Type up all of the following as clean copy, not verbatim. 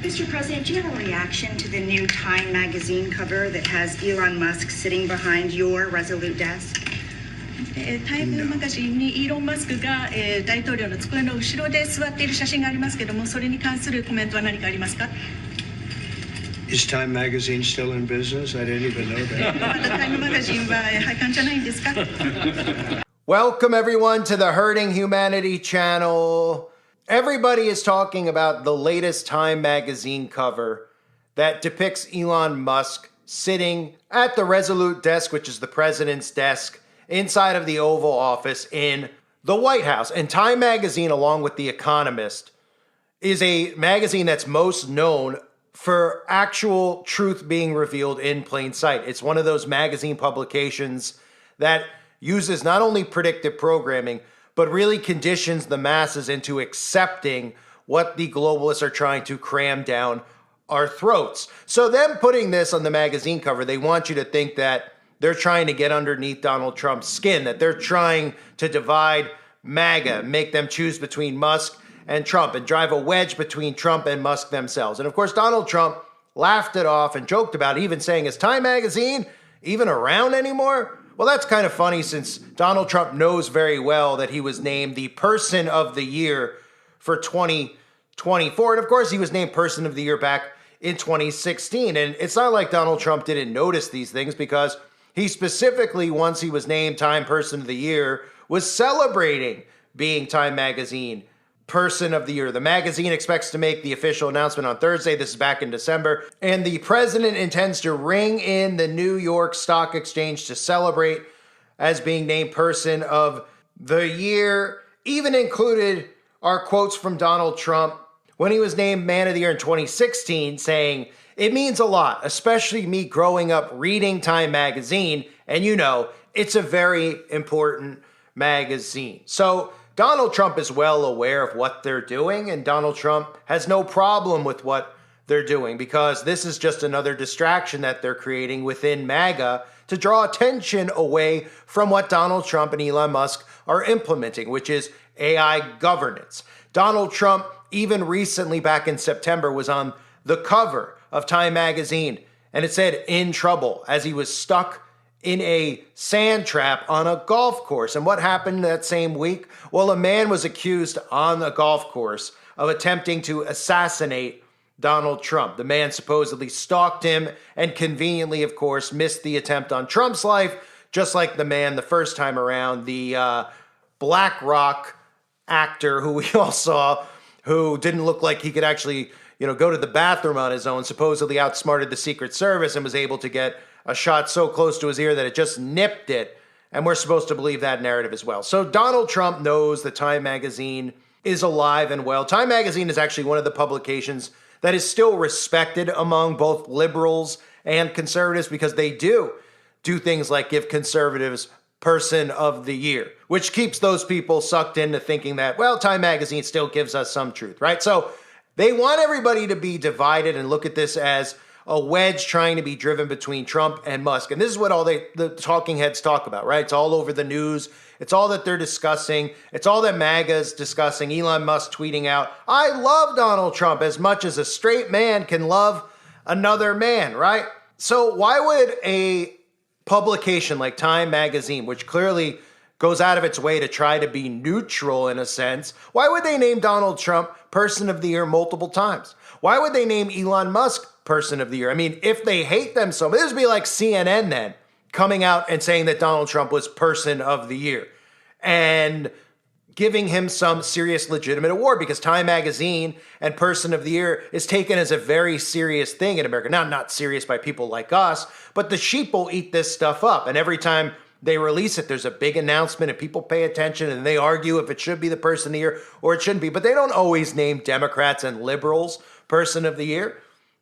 Mr. President, do you have a reaction to the new Time magazine cover that has Elon Musk sitting behind your Resolute desk? タイムマガジンにイーロン・マスクが大統領の机の後ろで座っている写真がありますけども、それに関するコメントは何かありますか？ Is Time magazine still in business? I didn't even know that. まだタイムマガジンは廃刊じゃないんですか？ Welcome everyone to the Hurting Humanity channel. Everybody is talking about the latest Time magazine cover that depicts Elon Musk sitting at the Resolute desk, which is the president's desk, inside of the Oval Office in the White House. And Time magazine, along with The Economist, is a magazine that's most known for actual truth being revealed in plain sight. It's one of those magazine publications that uses not only predictive programming, but really conditions the masses into accepting what the globalists are trying to cram down our throats. So them putting this on the magazine cover, they want you to think that they're trying to get underneath Donald Trump's skin, that they're trying to divide MAGA, make them choose between Musk and Trump, and drive a wedge between Trump and Musk themselves. And of course, Donald Trump laughed it off and joked about it, even saying, is Time magazine even around anymore? Well, that's kind of funny since Donald Trump knows very well that he was named the Person of the Year for 2024. And of course, he was named Person of the Year back in 2016. And it's not like Donald Trump didn't notice these things, because he specifically, once he was named Time Person of the Year, was celebrating being Time Magazine Person of the Year. The magazine expects to make the official announcement on Thursday. This is back in December. And the president intends to ring in the New York Stock Exchange to celebrate as being named Person of the Year. Even included are quotes from Donald Trump when he was named Man of the Year in 2016, saying, "It means a lot, especially me growing up reading Time magazine. And you know, it's a very important magazine." So Donald Trump is well aware of what they're doing, and Donald Trump has no problem with what they're doing, because this is just another distraction that they're creating within MAGA to draw attention away from what Donald Trump and Elon Musk are implementing, which is AI governance. Donald Trump, even recently back in September, was on the cover of Time magazine, and it said "in trouble" as he was stuck in a sand trap on a golf course. And what happened that same week? Well, a man was accused on a golf course of attempting to assassinate Donald Trump. The man supposedly stalked him and conveniently, of course, missed the attempt on Trump's life, just like the man the first time around, the BlackRock actor who we all saw, who didn't look like he could actually, go to the bathroom on his own, supposedly outsmarted the Secret Service and was able to get a shot so close to his ear that it just nipped it. And we're supposed to believe that narrative as well. So Donald Trump knows that Time magazine is alive and well. Time magazine is actually one of the publications that is still respected among both liberals and conservatives, because they do things like give conservatives Person of the Year, which keeps those people sucked into thinking that, well, Time magazine still gives us some truth, right? So they want everybody to be divided and look at this as a wedge trying to be driven between Trump and Musk. And this is what all the talking heads talk about, right? It's all over the news. It's all that they're discussing. It's all that MAGA's discussing. Elon Musk tweeting out, "I love Donald Trump as much as a straight man can love another man," right? So why would a publication like Time magazine, which clearly goes out of its way to try to be neutral in a sense, why would they name Donald Trump Person of the Year multiple times? Why would they name Elon Musk Person of the Year? I mean, if they hate them so much, this would be like CNN then coming out and saying that Donald Trump was Person of the Year and giving him some serious legitimate award, because Time magazine and Person of the Year is taken as a very serious thing in America. Now, not serious by people like us, but the sheeple eat this stuff up. And every time they release it, there's a big announcement and people pay attention and they argue if it should be the Person of the Year or it shouldn't be. But they don't always name Democrats and liberals Person of the Year.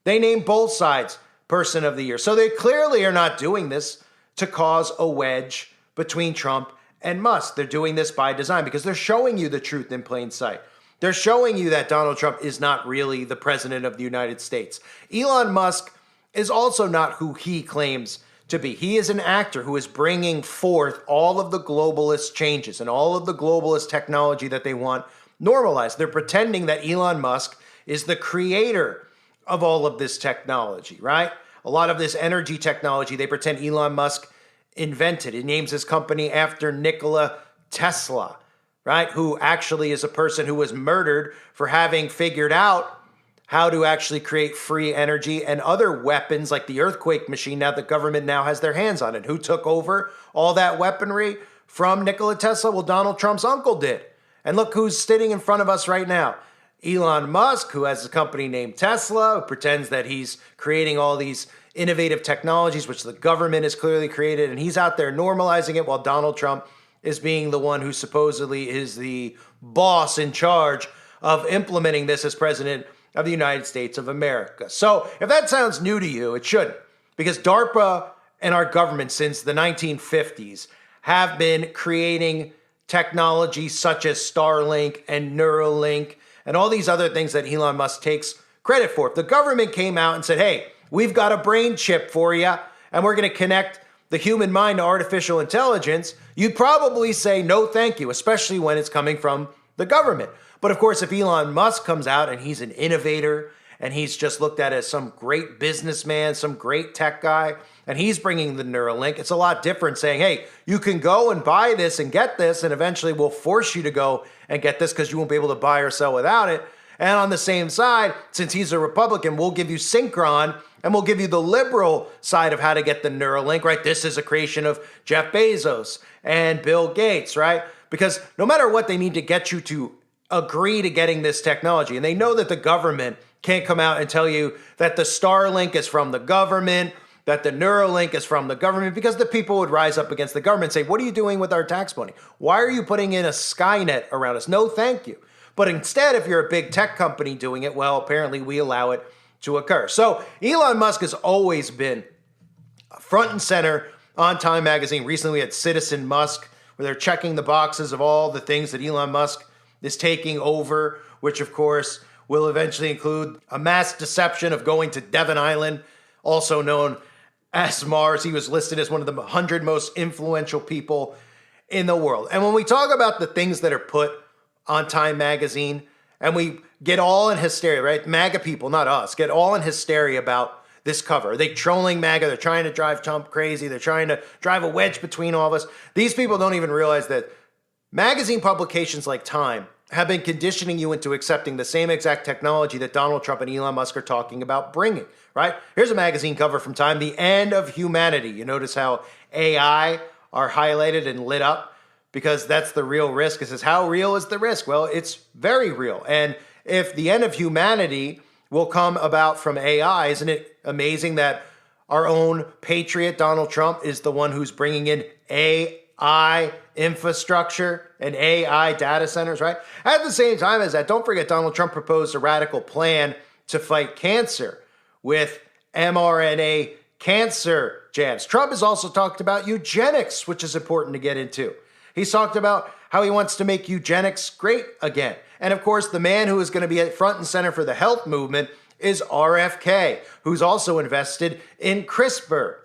They name both sides Person of the Year. So they clearly are not doing this to cause a wedge between Trump and Musk. They're doing this by design because they're showing you the truth in plain sight. They're showing you that Donald Trump is not really the president of the United States. Elon Musk is also not who he claims to be. He is an actor who is bringing forth all of the globalist changes and all of the globalist technology that they want normalized. They're pretending that Elon Musk is the creator of all of this technology, right? A lot of this energy technology, they pretend Elon Musk invented. He names his company after Nikola Tesla, right? Who actually is a person who was murdered for having figured out how to actually create free energy and other weapons like the earthquake machine. Now the government now has their hands on it. Who took over all that weaponry from Nikola Tesla? Well, Donald Trump's uncle did. And look who's sitting in front of us right now. Elon Musk, who has a company named Tesla, who pretends that he's creating all these innovative technologies, which the government has clearly created, and he's out there normalizing it while Donald Trump is being the one who supposedly is the boss in charge of implementing this as president of the United States of America. So if that sounds new to you, it shouldn't, because DARPA and our government since the 1950s have been creating technology such as Starlink and Neuralink and all these other things that Elon Musk takes credit for. If the government came out and said, hey, we've got a brain chip for you, and we're going to connect the human mind to artificial intelligence, you'd probably say no thank you, especially when it's coming from the government. But of course, if Elon Musk comes out and he's an innovator and he's just looked at as some great businessman, some great tech guy, and he's bringing the Neuralink, it's a lot different saying, hey, you can go and buy this and get this, and eventually we'll force you to go and get this because you won't be able to buy or sell without it. And on the same side, since he's a Republican, we'll give you Synchron, and we'll give you the liberal side of how to get the Neuralink, right? This is a creation of Jeff Bezos and Bill Gates, right? Because no matter what, they need to get you to agree to getting this technology. And they know that the government can't come out and tell you that the Starlink is from the government, that the Neuralink is from the government, because the people would rise up against the government and say, what are you doing with our tax money? Why are you putting in a Skynet around us? No, thank you. But instead, if you're a big tech company doing it, well, apparently we allow it to occur. So Elon Musk has always been front and center on Time Magazine. Recently, we had Citizen Musk, where they're checking the boxes of all the things that Elon Musk is taking over, which of course will eventually include a mass deception of going to Devon Island, also known as Mars. He was listed as one of the 100 most influential people in the world. And when we talk about the things that are put on Time Magazine, and we get all in hysteria, right? MAGA people, not us, get all in hysteria about this cover. Are they trolling MAGA? They're trying to drive Trump crazy. They're trying to drive a wedge between all of us. These people don't even realize that magazine publications like Time have been conditioning you into accepting the same exact technology that Donald Trump and Elon Musk are talking about bringing, right? Here's a magazine cover from Time, The End of Humanity. You notice how AI are highlighted and lit up because that's the real risk. It says, how real is the risk? Well, it's very real. And if the end of humanity will come about from AI, isn't it amazing that our own patriot, Donald Trump, is the one who's bringing in AI infrastructure and AI data centers, right? At the same time as that, don't forget Donald Trump proposed a radical plan to fight cancer with mRNA cancer jabs. Trump has also talked about eugenics, which is important to get into. He's talked about how he wants to make eugenics great again. And of course, the man who is going to be at front and center for the health movement is RFK, who's also invested in CRISPR,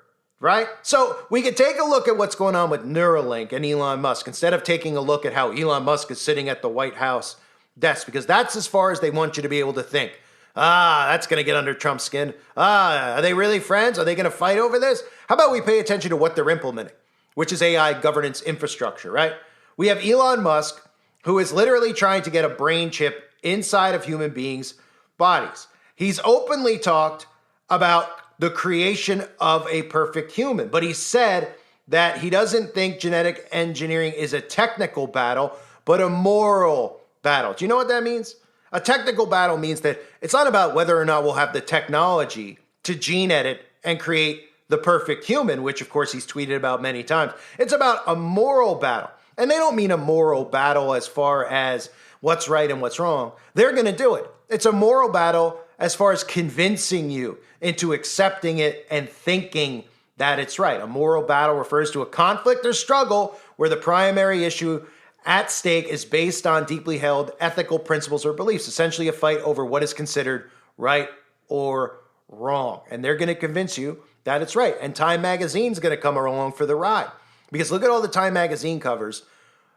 right? So we could take a look at what's going on with Neuralink and Elon Musk instead of taking a look at how Elon Musk is sitting at the White House desk, because that's as far as they want you to be able to think. That's going to get under Trump's skin. Are they really friends? Are they going to fight over this? How about we pay attention to what they're implementing, which is AI governance infrastructure, right? We have Elon Musk, who is literally trying to get a brain chip inside of human beings' bodies. He's openly talked about the creation of a perfect human, but he said that he doesn't think genetic engineering is a technical battle, but a moral battle. Do you know what that means? A technical battle means that it's not about whether or not we'll have the technology to gene edit and create the perfect human, which of course he's tweeted about many times. It's about a moral battle. And they don't mean a moral battle as far as what's right and what's wrong. They're going to do it. It's a moral battle as far as convincing you into accepting it and thinking that it's right. A moral battle refers to a conflict or struggle where the primary issue at stake is based on deeply held ethical principles or beliefs, essentially a fight over what is considered right or wrong. And they're going to convince you that it's right. And Time Magazine's going to come along for the ride. Because look at all the Time Magazine covers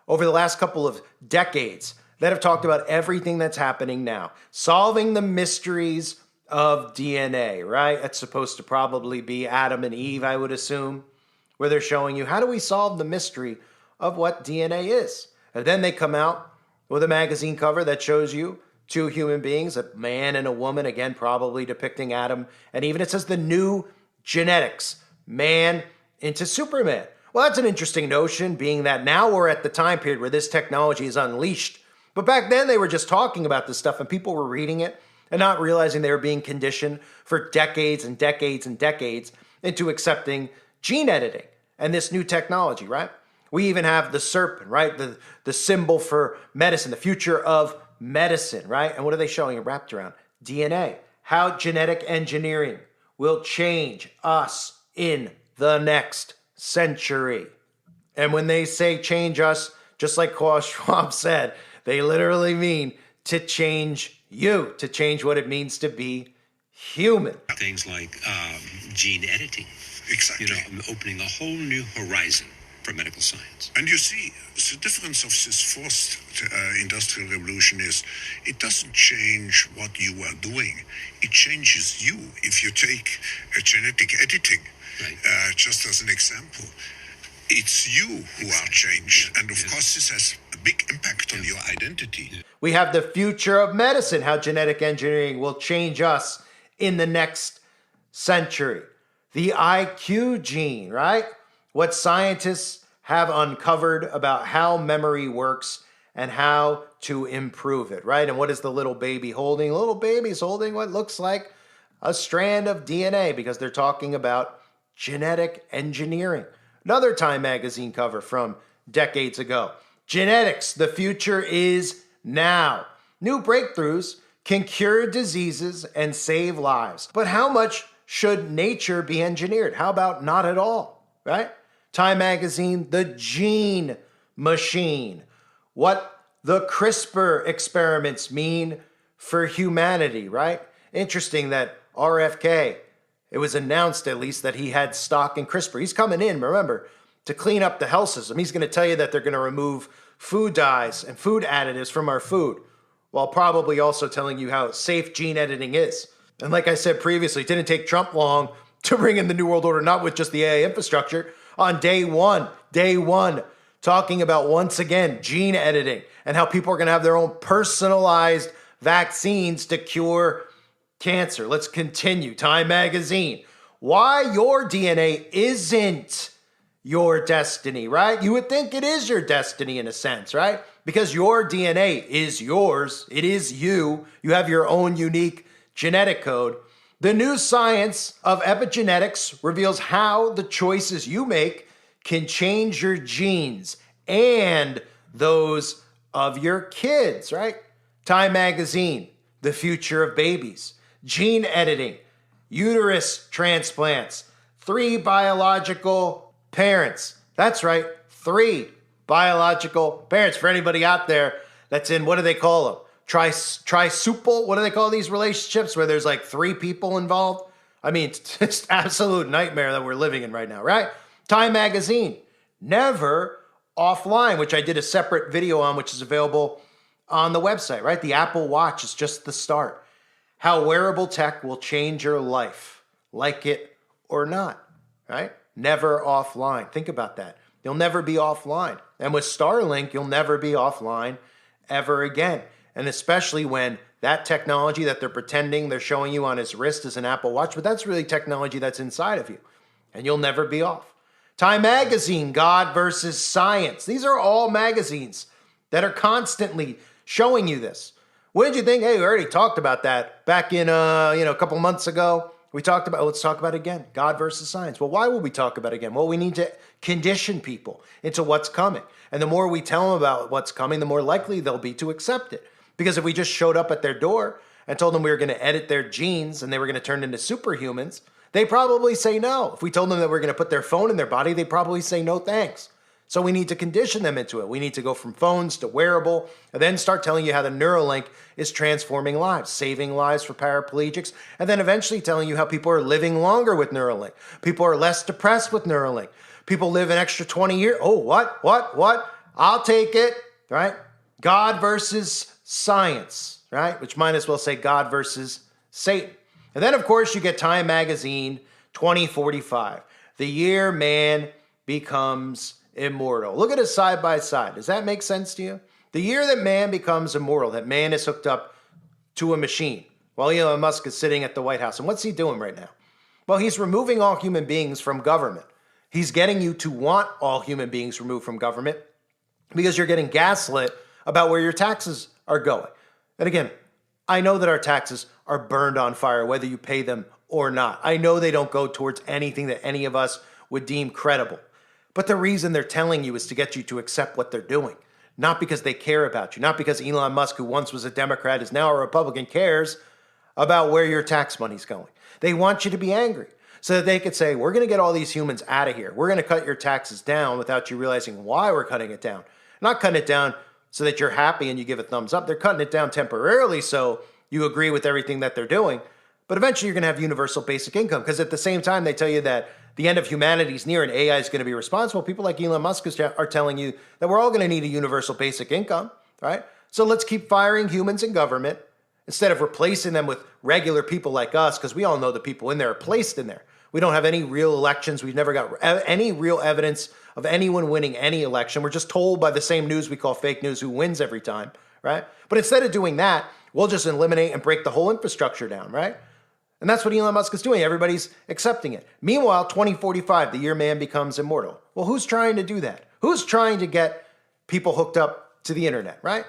over the last couple of decades that have talked about everything that's happening now, solving the mysteries of DNA, right? That's supposed to probably be Adam and Eve, I would assume, where they're showing you how do we solve the mystery of what DNA is. And then they come out with a magazine cover that shows you two human beings, a man and a woman, again, probably depicting Adam. And even it says the new genetics, man into Superman. Well, that's an interesting notion, being that now we're at the time period where this technology is unleashed. But back then they were just talking about this stuff and people were reading it and not realizing they were being conditioned for decades and decades and decades into accepting gene editing and this new technology, right? We even have the serpent, right? The symbol for medicine, the future of medicine, right? And what are they showing it wrapped around? DNA. How genetic engineering will change us in the next century. And when they say change us, just like Klaus Schwab said, they literally mean to change you, to change what it means to be human. Things like gene editing. Exactly. Opening a whole new horizon for medical science. And you see, the difference of this fourth industrial revolution is it doesn't change what you are doing. It changes you. If you take genetic editing, Right. Just as an example, it's you who are changed. And of course, this has a big impact on your identity. We have the future of medicine, how genetic engineering will change us in the next century. The IQ gene, right? What scientists have uncovered about how memory works and how to improve it, right? And what is the little baby holding? The little baby's holding what looks like a strand of DNA because they're talking about genetic engineering. Another Time magazine cover from decades ago. Genetics, the future is now. New breakthroughs can cure diseases and save lives. But how much should nature be engineered? How about not at all, right? Time magazine, the gene machine. What the CRISPR experiments mean for humanity, right? Interesting that RFK, it was announced at least that he had stock in CRISPR. He's coming in, remember, to clean up the health system. He's going to tell you that they're going to remove food dyes and food additives from our food, while probably also telling you how safe gene editing is. And like I said previously, it didn't take Trump long to bring in the New World Order, not with just the AI infrastructure. On day one, talking about, once again, gene editing and how people are going to have their own personalized vaccines to cure cancer. Let's continue. Time magazine. Why your DNA isn't your destiny, right? You would think it is your destiny in a sense, right? Because your DNA is yours. It is you. You have your own unique genetic code. The new science of epigenetics reveals how the choices you make can change your genes and those of your kids, right? Time magazine. The future of babies. Gene editing, uterus transplants, 3 biological parents. That's right, 3 biological parents. For anybody out there that's in, what do they call them? Trisuple? What do they call these relationships where there's like 3 people involved? I mean, it's just absolute nightmare that we're living in right now, right? Time magazine, never offline, which I did a separate video on, which is available on the website, right? The Apple Watch is just the start. How wearable tech will change your life, like it or not, right? Never offline. Think about that. You'll never be offline. And with Starlink, you'll never be offline ever again. And especially when that technology that they're pretending they're showing you on his wrist is an Apple Watch, but that's really technology that's inside of you. And you'll never be off. Time magazine, God versus Science. These are all magazines that are constantly showing you this. What did you think? Hey, we already talked about that back in, a couple months ago. We talked about, let's talk about it again, God versus science. Well, why would we talk about it again? Well, we need to condition people into what's coming. And the more we tell them about what's coming, the more likely they'll be to accept it. Because if we just showed up at their door and told them we were going to edit their genes and they were going to turn into superhumans, they probably say no. If we told them that we're going to put their phone in their body, they probably say no thanks. So we need to condition them into it. We need to go from phones to wearable, and then start telling you how the Neuralink is transforming lives, saving lives for paraplegics, and then eventually telling you how people are living longer with Neuralink. People are less depressed with Neuralink. People live an extra 20 years. Oh, what? I'll take it, right? God versus science, right? Which might as well say God versus Satan. And then, of course, you get Time Magazine 2045, the year man becomes immortal. Look at it side by side. Does that make sense to you? The year that man becomes immortal, that man is hooked up to a machine while Elon Musk is sitting at the White House. And what's he doing right now? Well, he's removing all human beings from government. He's getting you to want all human beings removed from government because you're getting gaslit about where your taxes are going. And again, I know that our taxes are burned on fire, whether you pay them or not. I know they don't go towards anything that any of us would deem credible. But the reason they're telling you is to get you to accept what they're doing. Not because they care about you. Not because Elon Musk, who once was a Democrat, is now a Republican, cares about where your tax money's going. They want you to be angry so that they could say, we're going to get all these humans out of here. We're going to cut your taxes down without you realizing why we're cutting it down. Not cutting it down so that you're happy and you give a thumbs up. They're cutting it down temporarily so you agree with everything that they're doing. But eventually you're going to have universal basic income because at the same time they tell you that the end of humanity is near and AI is going to be responsible. People like Elon Musk are telling you that we're all going to need a universal basic income, right? So let's keep firing humans in government instead of replacing them with regular people like us, because we all know the people in there are placed in there. We don't have any real elections. We've never got any real evidence of anyone winning any election. We're just told by the same news we call fake news who wins every time, right? But instead of doing that, we'll just eliminate and break the whole infrastructure down, right? And that's what Elon Musk is doing. Everybody's accepting it. Meanwhile, 2045, the year man becomes immortal. Well, who's trying to do that? Who's trying to get people hooked up to the internet, right?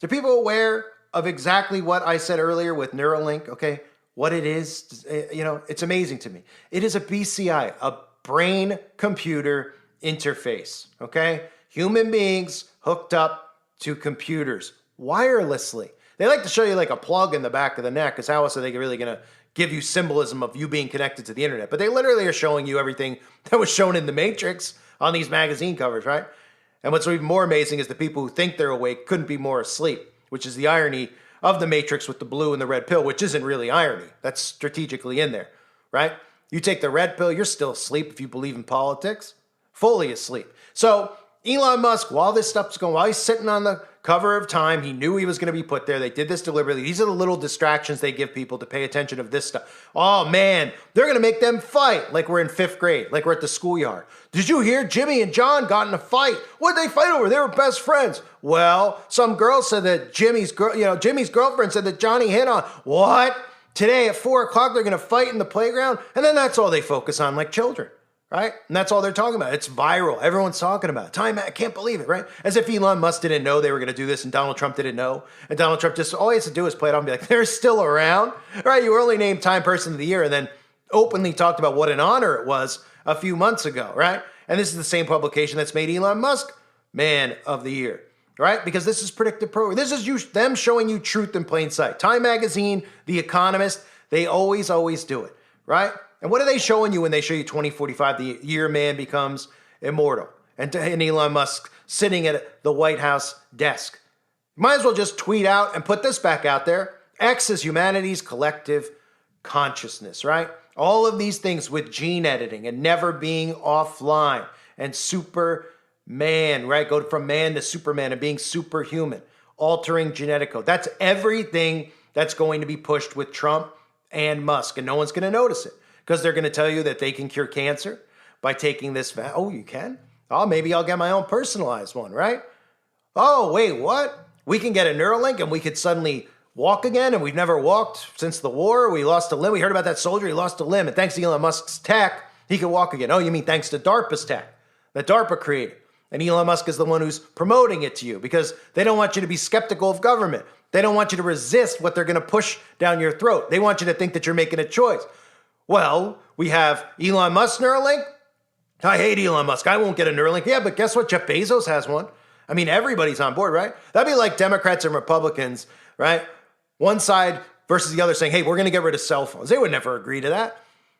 Are people aware of exactly what I said earlier with Neuralink, okay? What it is, it's amazing to me. It is a BCI, a brain-computer interface, okay? Human beings hooked up to computers wirelessly. They like to show you like a plug in the back of the neck, because how else are they really going to give you symbolism of you being connected to the internet? But they literally are showing you everything that was shown in the Matrix on these magazine covers, right? And what's even more amazing is the people who think they're awake couldn't be more asleep, which is the irony of the Matrix with the blue and the red pill, which isn't really irony. That's strategically in there, right? You take the red pill, you're still asleep if you believe in politics, fully asleep. So Elon Musk, while this stuff's going, while he's sitting on the cover of Time, he knew he was going to be put there. They did this deliberately. These are the little distractions they give people to pay attention of this stuff. Oh man, they're going to make them fight like we're in 5th grade, like we're at the schoolyard. Did you hear Jimmy and John got in a fight? What did they fight over? They were best friends. Well, some girl said that Jimmy's girlfriend said that Johnny hit on. What? Today at 4 o'clock, they're going to fight in the playground. And then that's all they focus on, like children. Right? And that's all they're talking about. It's viral. Everyone's talking about it. Time, I can't believe it, right? As if Elon Musk didn't know they were going to do this and Donald Trump didn't know. And Donald Trump just, all he has to do is play it off and be like, they're still around, right? You were only named Time Person of the Year and then openly talked about what an honor it was a few months ago, right? And this is the same publication that's made Elon Musk Man of the Year, right? Because this is predictive programming. This is them showing you truth in plain sight. Time Magazine, The Economist, they always do it, right? And what are they showing you when they show you 2045, the year man becomes immortal? And Elon Musk sitting at the White House desk. Might as well just tweet out and put this back out there. X is humanity's collective consciousness, right? All of these things with gene editing and never being offline and Superman, right? Go from man to Superman and being superhuman, altering genetic code. That's everything that's going to be pushed with Trump and Musk, and no one's going to notice it. Because they're going to tell you that they can cure cancer by taking this. Oh, you can? Oh, maybe I'll get my own personalized one, right? Oh, wait, what? We can get a Neuralink and we could suddenly walk again, and we've never walked since the war. We lost a limb. We heard about that soldier. He lost a limb. And thanks to Elon Musk's tech, he could walk again. Oh, you mean thanks to DARPA's tech that DARPA created. And Elon Musk is the one who's promoting it to you because they don't want you to be skeptical of government. They don't want you to resist what they're going to push down your throat. They want you to think that you're making a choice. Well, we have Elon Musk Neuralink. I hate Elon Musk. I won't get a Neuralink. Yeah, but guess what? Jeff Bezos has one. I mean, everybody's on board, right? That'd be like Democrats and Republicans, right? One side versus the other saying, hey, we're going to get rid of cell phones. They would never agree to that,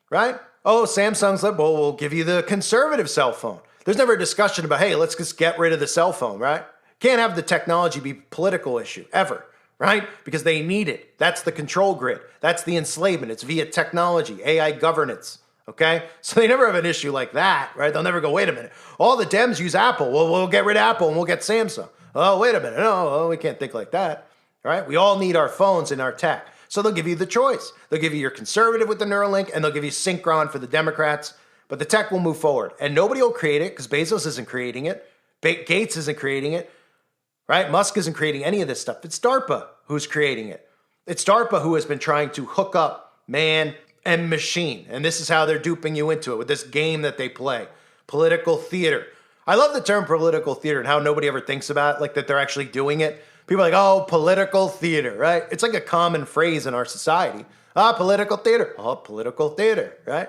right? Oh, Samsung's like, well, we'll give you the conservative cell phone. There's never a discussion about, hey, let's just get rid of the cell phone, right? Can't have the technology be a political issue, ever. Right? Because they need it. That's the control grid. That's the enslavement. It's via technology, AI governance. Okay? So they never have an issue like that, right? They'll never go, wait a minute. All the Dems use Apple. Well, we'll get rid of Apple and we'll get Samsung. Oh, wait a minute. No, we can't think like that. Right? We all need our phones and our tech. So they'll give you the choice. They'll give you your conservative with the Neuralink, and they'll give you Synchron for the Democrats. But the tech will move forward, and nobody will create it because Bezos isn't creating it. Gates isn't creating it, right? Musk isn't creating any of this stuff. It's DARPA who's creating it. It's DARPA who has been trying to hook up man and machine. And this is how they're duping you into it with this game that they play. Political theater. I love the term political theater and how nobody ever thinks about it, like that they're actually doing it. People are like, oh, political theater, right? It's like a common phrase in our society. Ah, political theater. Oh, political theater, right?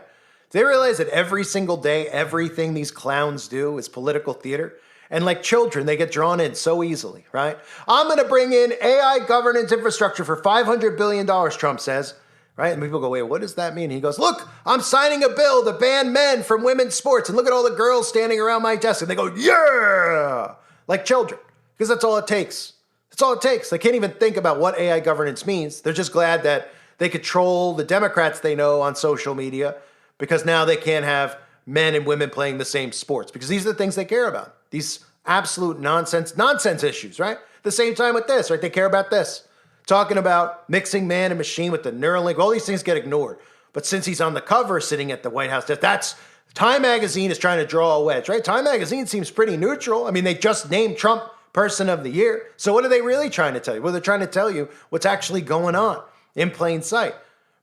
Do they realize that every single day, everything these clowns do is political theater? And like children, they get drawn in so easily, right? I'm going to bring in AI governance infrastructure for $500 billion, Trump says, right? And people go, wait, what does that mean? He goes, look, I'm signing a bill to ban men from women's sports. And look at all the girls standing around my desk. And they go, yeah, like children, because that's all it takes. That's all it takes. They can't even think about what AI governance means. They're just glad that they could troll the Democrats they know on social media because now they can't have men and women playing the same sports because these are the things they care about. These absolute nonsense issues, right? At the same time with this, right? They care about this. Talking about mixing man and machine with the Neuralink. All these things get ignored. But since he's on the cover sitting at the White House, that's Time Magazine is trying to draw a wedge, right? Time Magazine seems pretty neutral. I mean, they just named Trump Person of the Year. So what are they really trying to tell you? Well, they're trying to tell you what's actually going on in plain sight.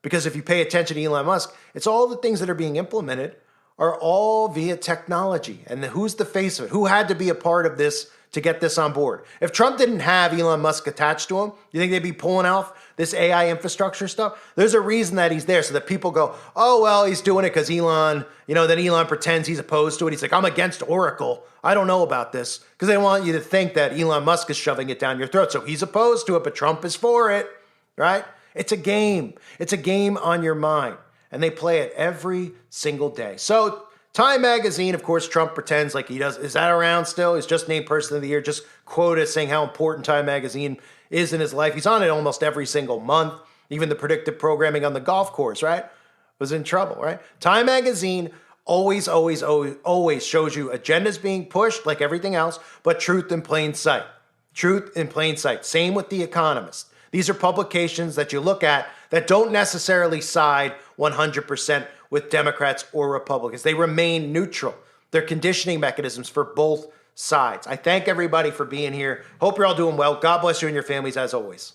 Because if you pay attention to Elon Musk, it's all the things that are being implemented are all via technology. And who's the face of it? Who had to be a part of this to get this on board? If Trump didn't have Elon Musk attached to him, you think they'd be pulling off this AI infrastructure stuff? There's a reason that he's there so that people go, oh, well, he's doing it because Elon, then Elon pretends he's opposed to it. He's like, I'm against Oracle. I don't know about this, because they want you to think that Elon Musk is shoving it down your throat. So he's opposed to it, but Trump is for it, right? It's a game. It's a game on your mind. And they play it every single day. So Time Magazine, of course, Trump pretends like he does. Is that around still? He's just named Person of the Year, just quoted saying how important Time Magazine is in his life. He's on it almost every single month. Even the predictive programming on the golf course, right, was in trouble, right? Time Magazine always shows you agendas being pushed like everything else, but truth in plain sight. Truth in plain sight. Same with The Economist. These are publications that you look at that don't necessarily side 100% with Democrats or Republicans. They remain neutral. They're conditioning mechanisms for both sides. I thank everybody for being here. Hope you're all doing well. God bless you and your families as always.